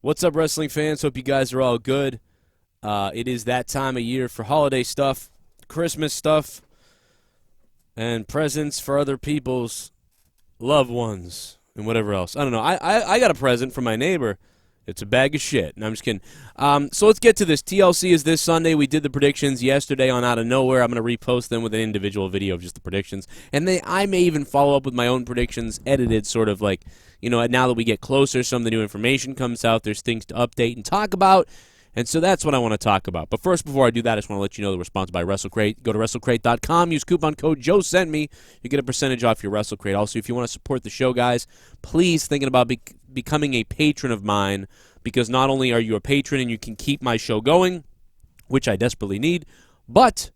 What's up, wrestling fans? Hope you guys are all good. It is that time of year for holiday stuff, Christmas stuff, and presents for other people's loved ones and whatever else. I don't know. I got a present from my neighbor. It's a bag of shit. No, I'm just kidding. So let's get to this. TLC is this Sunday. We did the predictions yesterday on Out of Nowhere. I'm going to repost them with an individual video of just the predictions. And I may even follow up with my own predictions, edited sort of like, you know, now that we get closer, some of the new information comes out. There's things to update and talk about. And so that's what I want to talk about. But first, before I do that, I just want to let you know that we're sponsored by WrestleCrate. Go to WrestleCrate.com. Use coupon code JoeSentMe. You get a percentage off your WrestleCrate. Also, if you want to support the show, guys, please thinking about becoming a patron of mine, because not only are you a patron and you can keep my show going, which I desperately need, but,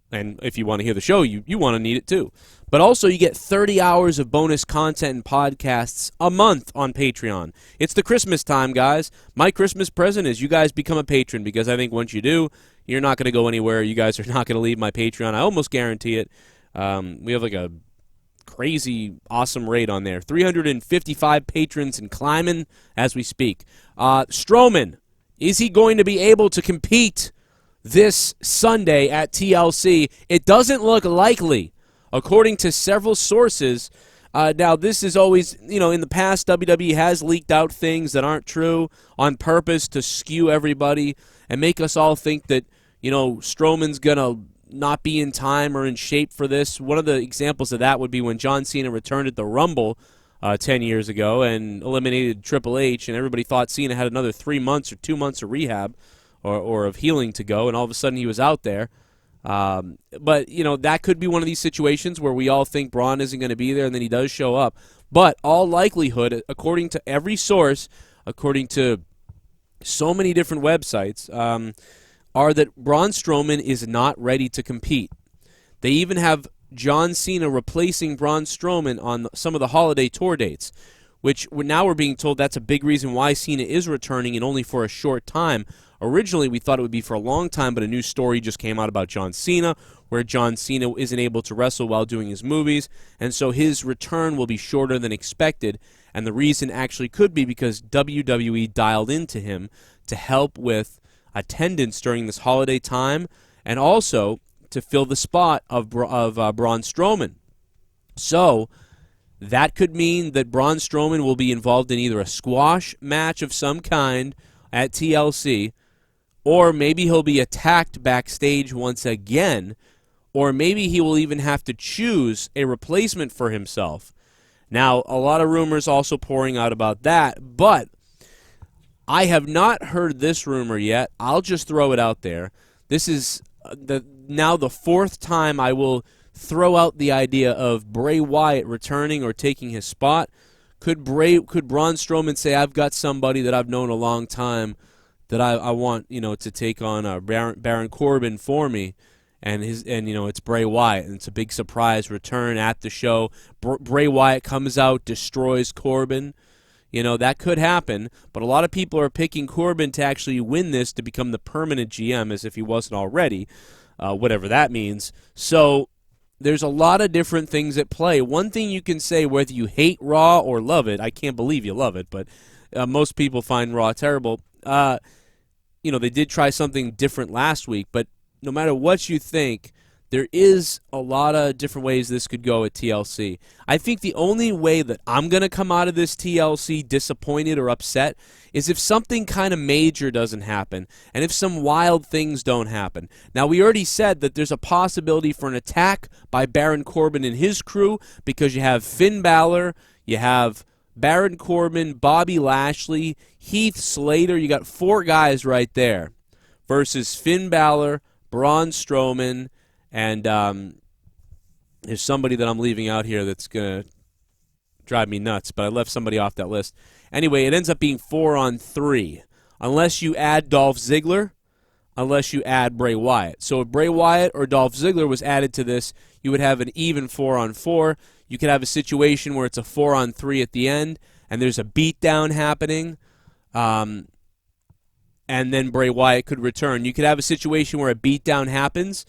and if you want to hear the show, you want to need it too, but also you get 30 hours of bonus content and podcasts a month on Patreon. It's the Christmas time, guys. My Christmas present is you guys become a patron, because I think once you do, you're not going to go anywhere. You guys are not going to leave my Patreon. I almost guarantee it. We have like a crazy awesome rate on there. 355 patrons and climbing as we speak. Strowman, is he going to be able to compete this Sunday at TLC? It doesn't look likely, according to several sources. Now, this is always, you know, in the past, WWE has leaked out things that aren't true on purpose to skew everybody and make us all think that, you know, Strowman's going to not be in time or in shape for this. One of the examples of that would be when John Cena returned at the Rumble 10 years ago and eliminated Triple H, and everybody thought Cena had another 3 months or 2 months of rehab or of healing to go, and all of a sudden he was out there. But, you know, that could be one of these situations where we all think Braun isn't going to be there, and then he does show up. But all likelihood, according to every source, according to so many different websites, are that Braun Strowman is not ready to compete. They even have John Cena replacing Braun Strowman on some of the holiday tour dates, which now we're being told that's a big reason why Cena is returning, and only for a short time. Originally, we thought it would be for a long time, but a new story just came out about John Cena, where John Cena isn't able to wrestle while doing his movies, and so his return will be shorter than expected. And the reason actually could be because WWE dialed into him to help with attendance during this holiday time, and also to fill the spot of Braun Strowman. So that could mean that Braun Strowman will be involved in either a squash match of some kind at TLC, or maybe he'll be attacked backstage once again, or maybe he will even have to choose a replacement for himself. Now, a lot of rumors also pouring out about that, but I have not heard this rumor yet. I'll just throw it out there. This is now the fourth time I will throw out the idea of Bray Wyatt returning or taking his spot. Could Braun Strowman say, I've got somebody that I've known a long time that I want, you know, to take on Baron Corbin for me, and you know, it's Bray Wyatt, and it's a big surprise return at the show. Bray Wyatt comes out, destroys Corbin. You know, that could happen, but a lot of people are picking Corbin to actually win this to become the permanent GM, as if he wasn't already, whatever that means. So there's a lot of different things at play. One thing you can say, whether you hate Raw or love it, I can't believe you love it, but most people find Raw terrible. You know, they did try something different last week, but no matter what you think, there is a lot of different ways this could go at TLC. I think the only way that I'm going to come out of this TLC disappointed or upset is if something kind of major doesn't happen, and if some wild things don't happen. Now, we already said that there's a possibility for an attack by Baron Corbin and his crew, because you have Finn Balor, you have Baron Corbin, Bobby Lashley, Heath Slater. You got 4 guys right there versus Finn Balor, Braun Strowman, and there's somebody that I'm leaving out here that's going to drive me nuts, but I left somebody off that list. Anyway, it ends up being 4-on-3, unless you add Dolph Ziggler, unless you add Bray Wyatt. So if Bray Wyatt or Dolph Ziggler was added to this, you would have an even 4-on-4. You could have a situation where it's a 4-on-3 at the end, and there's a beatdown happening, and then Bray Wyatt could return. You could have a situation where a beatdown happens,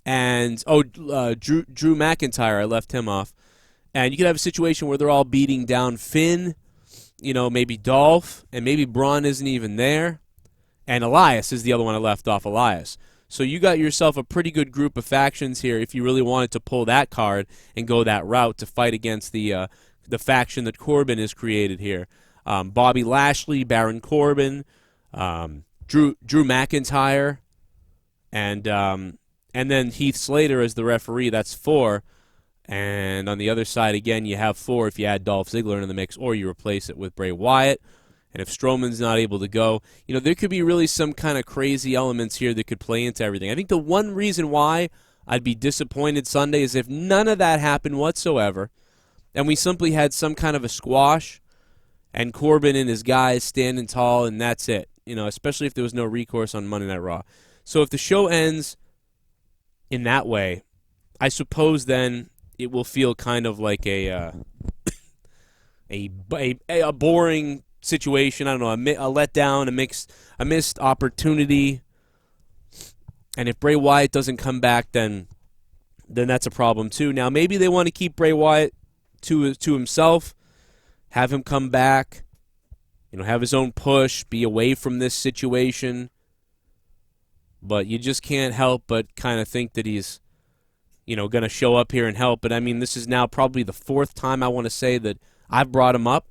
and Drew McIntyre, I left him off. And you could have a situation where they're all beating down Finn, maybe Dolph, and maybe Braun isn't even there. And Elias is the other one I left off, Elias. So you got yourself a pretty good group of factions here if you really wanted to pull that card and go that route to fight against the faction that Corbin has created here. Bobby Lashley, Baron Corbin, Drew McIntyre, and then Heath Slater as the referee. That's 4. And on the other side, again, you have 4 if you add Dolph Ziggler into the mix, or you replace it with Bray Wyatt. And if Strowman's not able to go, there could be really some kind of crazy elements here that could play into everything. I think the one reason why I'd be disappointed Sunday is if none of that happened whatsoever, and we simply had some kind of a squash, and Corbin and his guys standing tall, and that's it. Especially if there was no recourse on Monday Night Raw. So if the show ends in that way, I suppose then it will feel kind of like a boring situation. I don't know, a letdown, a missed opportunity. And if Bray Wyatt doesn't come back, then that's a problem too. Now maybe they want to keep Bray Wyatt to himself, have him come back, have his own push, be away from this situation. But you just can't help but kind of think that he's going to show up here and help. But I mean, this is now probably the 4th time I want to say that I've brought him up.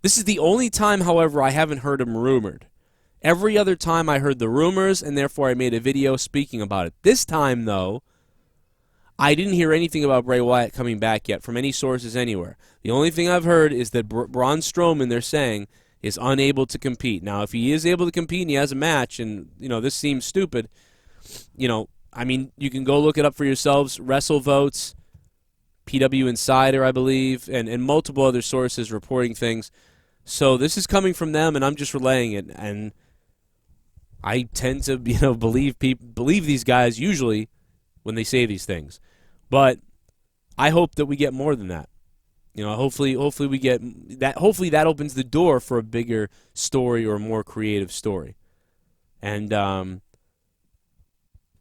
This is the only time, however, I haven't heard him rumored. Every other time I heard the rumors, and therefore I made a video speaking about it. This time, though, I didn't hear anything about Bray Wyatt coming back yet from any sources anywhere. The only thing I've heard is that Braun Strowman, they're saying, is unable to compete. Now, if he is able to compete and he has a match, and, this seems stupid, I mean, you can go look it up for yourselves. WrestleVotes, PW Insider, I believe, and multiple other sources reporting things. So this is coming from them, and I'm just relaying it. And I tend to, believe these guys usually when they say these things. But I hope that we get more than that. Hopefully we get that. Hopefully that opens the door for a bigger story or a more creative story. And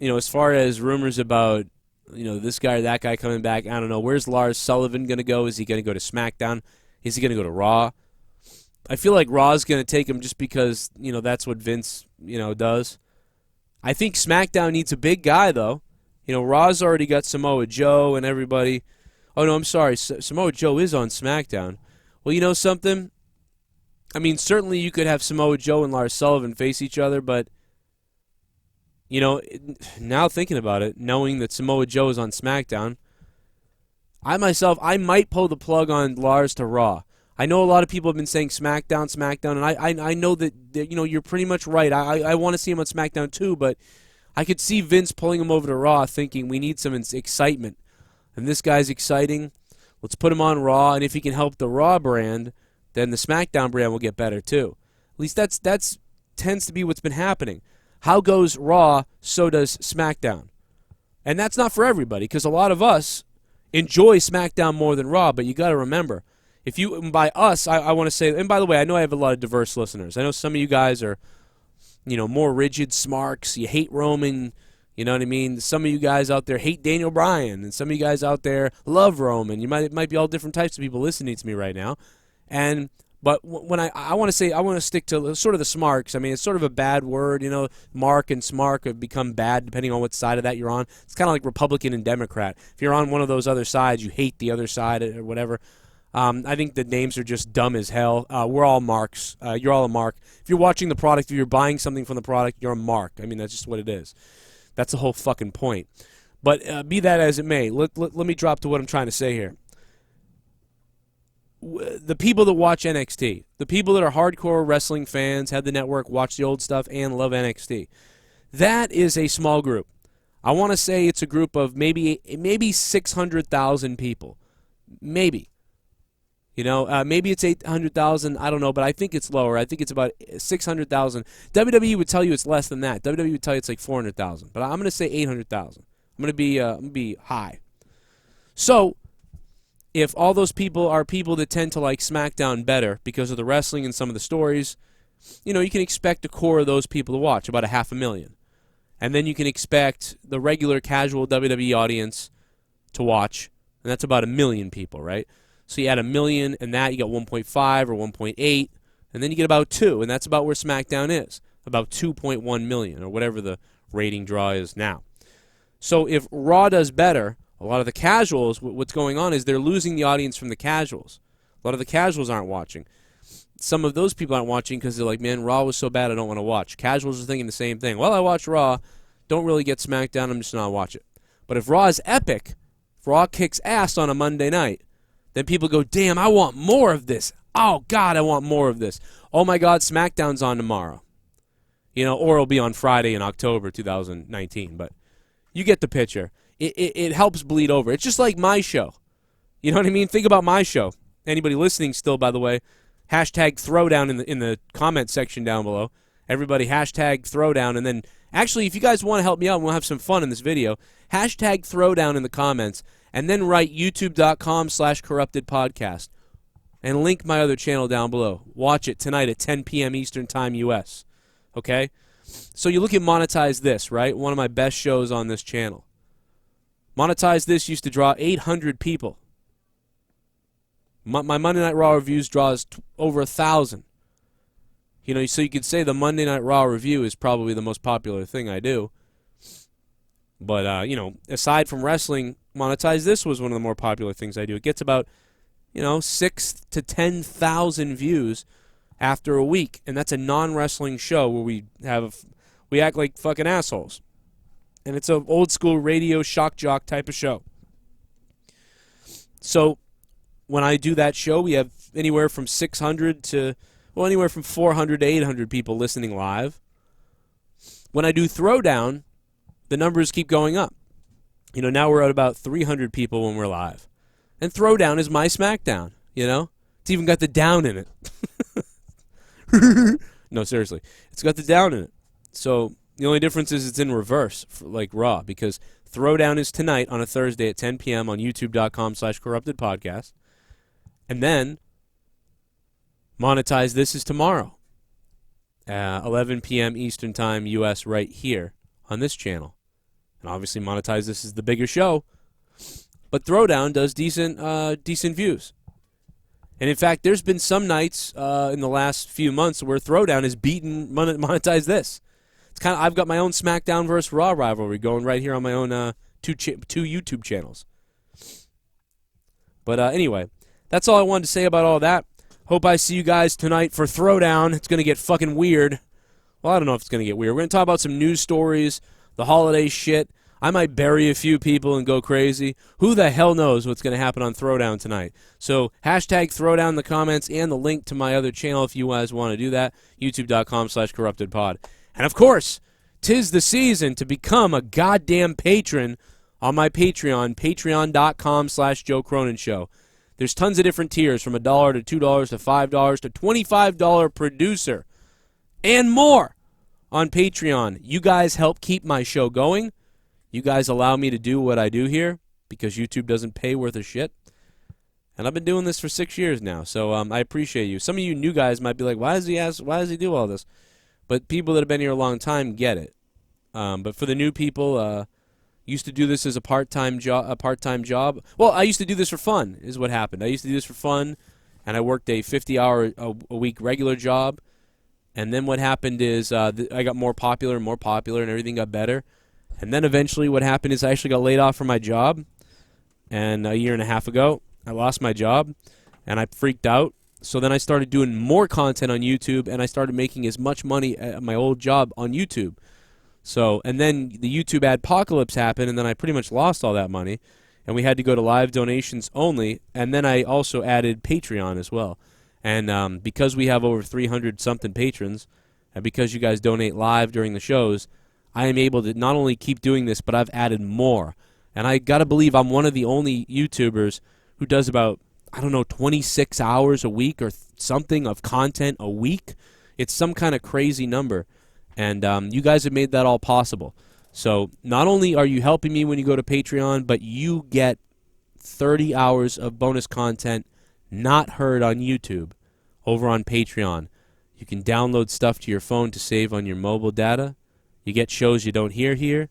as far as rumors about this guy or that guy coming back, I don't know. Where's Lars Sullivan going to go? Is he going to go to SmackDown? Is he going to go to Raw? I feel like Raw's going to take him just because, that's what Vince, does. I think SmackDown needs a big guy, though. Raw's already got Samoa Joe and everybody. Oh, no, I'm sorry. Samoa Joe is on SmackDown. Well, you know something? I mean, certainly you could have Samoa Joe and Lars Sullivan face each other, but, now thinking about it, knowing that Samoa Joe is on SmackDown, I might pull the plug on Lars to Raw. I know a lot of people have been saying SmackDown, and I know that you're pretty much right. I want to see him on SmackDown too, but I could see Vince pulling him over to Raw thinking we need some excitement. And this guy's exciting. Let's put him on Raw, and if he can help the Raw brand, then the SmackDown brand will get better too. At least that's tends to be what's been happening. How goes Raw, so does SmackDown. And that's not for everybody, because a lot of us enjoy SmackDown more than Raw, but you got to remember, if you, by us, I want to say, and by the way, I know I have a lot of diverse listeners. I know some of you guys are, more rigid smarks. You hate Roman, you know what I mean? Some of you guys out there hate Daniel Bryan, and some of you guys out there love Roman. It might be all different types of people listening to me right now. But when I want to say, I want to stick to sort of the smarks. I mean, it's sort of a bad word, Mark and smark have become bad depending on what side of that you're on. It's kind of like Republican and Democrat. If you're on one of those other sides, you hate the other side or whatever. I think the names are just dumb as hell. We're all marks. You're all a mark. If you're watching the product, if you're buying something from the product, you're a mark. I mean, that's just what it is. That's the whole fucking point. But be that as it may, let me drop to what I'm trying to say here. The people that watch NXT, the people that are hardcore wrestling fans, have the network, watch the old stuff, and love NXT, that is a small group. I want to say it's a group of maybe 600,000 people. Maybe. Maybe it's 800,000. I don't know, but I think it's lower. I think it's about 600,000. WWE would tell you it's less than that. WWE would tell you it's like 400,000. But I'm going to say 800,000. I'm going to be high. So, if all those people are people that tend to like SmackDown better because of the wrestling and some of the stories, you can expect a core of those people to watch, about 500,000. And then you can expect the regular casual WWE audience to watch, and that's about 1 million people, right? So you add 1 million and that, you got 1.5 or 1.8, and then you get about 2, and that's about where SmackDown is, about 2.1 million or whatever the rating draw is now. So if Raw does better, a lot of the casuals, what's going on is they're losing the audience from the casuals. A lot of the casuals aren't watching. Some of those people aren't watching because they're like, man, Raw was so bad I don't want to watch. Casuals are thinking the same thing. Well, I watch Raw, don't really get SmackDown, I'm just not watch it. But if Raw is epic, if Raw kicks ass on a Monday night, then people go, damn, I want more of this. Oh, God, I want more of this. Oh, my God, SmackDown's on tomorrow. You know, or it'll be on Friday in October 2019. But you get the picture. It helps bleed over. It's just like my show. You know what I mean? Think about my show. Anybody listening still, by the way, hashtag throwdown in the comment section down below. Everybody hashtag throwdown. And then, actually, if you guys want to help me out, we'll have some fun in this video. Hashtag throwdown in the comments. And then write youtube.com/corruptedpodcast. And link my other channel down below. Watch it tonight at 10 p.m. Eastern Time U.S. Okay? So you look at Monetize This, right? One of my best shows on this channel. Monetize This used to draw 800 people. My Monday Night Raw reviews draws over 1,000. You know, so you could say the Monday Night Raw review is probably the most popular thing I do. But, you know, aside from wrestling, Monetize This was one of the more popular things I do. It gets about, you know, 6,000 to 10,000 views after a week. And that's a non-wrestling show where we act like fucking assholes. And it's an old-school radio shock jock type of show. So when I do that show, we have anywhere from 600 to, well, anywhere from 400 to 800 people listening live. When I do Throwdown, the numbers keep going up. You know, now we're at about 300 people when we're live. And Throwdown is my SmackDown, you know? It's even got the down in it. No, seriously. It's got the down in it. So the only difference is it's in reverse, like Raw, because Throwdown is tonight on a Thursday at 10 p.m. on youtube.com/corruptedpodcast. And then Monetize This is tomorrow, 11 p.m. Eastern Time U.S. right here on this channel. And obviously Monetize This is the bigger show, but Throwdown does decent views. And in fact, there's been some nights in the last few months where Throwdown has beaten Monetize This. It's kind of, I've got my own SmackDown versus Raw rivalry going right here on my own two YouTube channels. But anyway, that's all I wanted to say about all that. Hope I see you guys tonight for Throwdown. It's going to get fucking weird. Well, I don't know if it's going to get weird. We're going to talk about some news stories, the holiday shit. I might bury a few people and go crazy. Who the hell knows what's going to happen on Throwdown tonight? So hashtag Throwdown in the comments and the link to my other channel if you guys want to do that, youtube.com/corruptedpod. And of course, 'tis the season to become a goddamn patron on my Patreon, patreon.com/Joe Cronin Show. There's tons of different tiers from $1 to $2 to $5 to $25 producer and more on Patreon. You guys help keep my show going. You guys allow me to do what I do here because YouTube doesn't pay worth a shit. And I've been doing this for 6 years now, so I appreciate you. Some of you new guys might be like, why does he do all this? But people that have been here a long time get it. But for the new people, used to do this as a part-time job. Well, I used to do this for fun is what happened. I used to do this for fun, and I worked a 50-hour-a-week regular job. And then what happened is I got more popular, and everything got better. And then eventually what happened is I actually got laid off from my job. And a year and a half ago, I lost my job, and I freaked out. So then I started doing more content on YouTube, and I started making as much money at my old job on YouTube. So, and then the YouTube adpocalypse happened, and then I pretty much lost all that money, and we had to go to live donations only, and then I also added Patreon as well. And because we have over 300-something patrons, and because you guys donate live during the shows, I am able to not only keep doing this, but I've added more. And I got to believe I'm one of the only YouTubers who does about, I don't know, 26 hours a week or something of content a week. It's some kind of crazy number. And you guys have made that all possible. So not only are you helping me when you go to Patreon, but you get 30 hours of bonus content not heard on YouTube over on Patreon. You can download stuff to your phone to save on your mobile data. You get shows you don't hear here.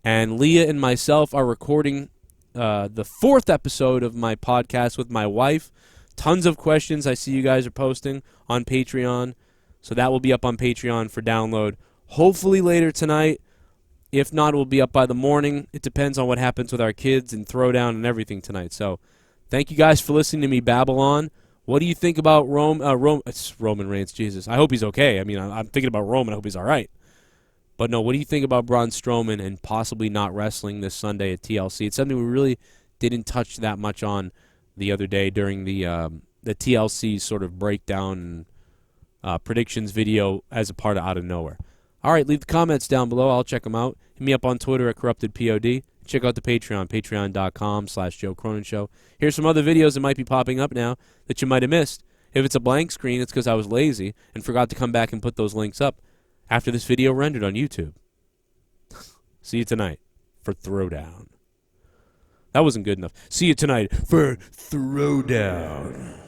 And Leah and myself are recording the 4th episode of my podcast with my wife. Tons of questions I see you guys are posting on Patreon. So that will be up on Patreon for download hopefully later tonight. If not, it will be up by the morning. It depends on what happens with our kids and Throwdown and everything tonight. So thank you guys for listening to me babble on. What do you think about it's Roman Reigns? Jesus, I hope he's okay. I mean, I'm thinking about Roman. I hope he's all right. But no, what do you think about Braun Strowman and possibly not wrestling this Sunday at TLC? It's something we really didn't touch that much on the other day during the TLC sort of breakdown predictions video as a part of Out of Nowhere. All right, leave the comments down below. I'll check them out. Hit me up on Twitter at CorruptedPOD. Check out the Patreon, patreon.com/Joe Cronin Show. Here's some other videos that might be popping up now that you might have missed. If it's a blank screen, it's because I was lazy and forgot to come back and put those links up after this video rendered on YouTube. See you tonight for Throwdown. That wasn't good enough. See you tonight for Throwdown.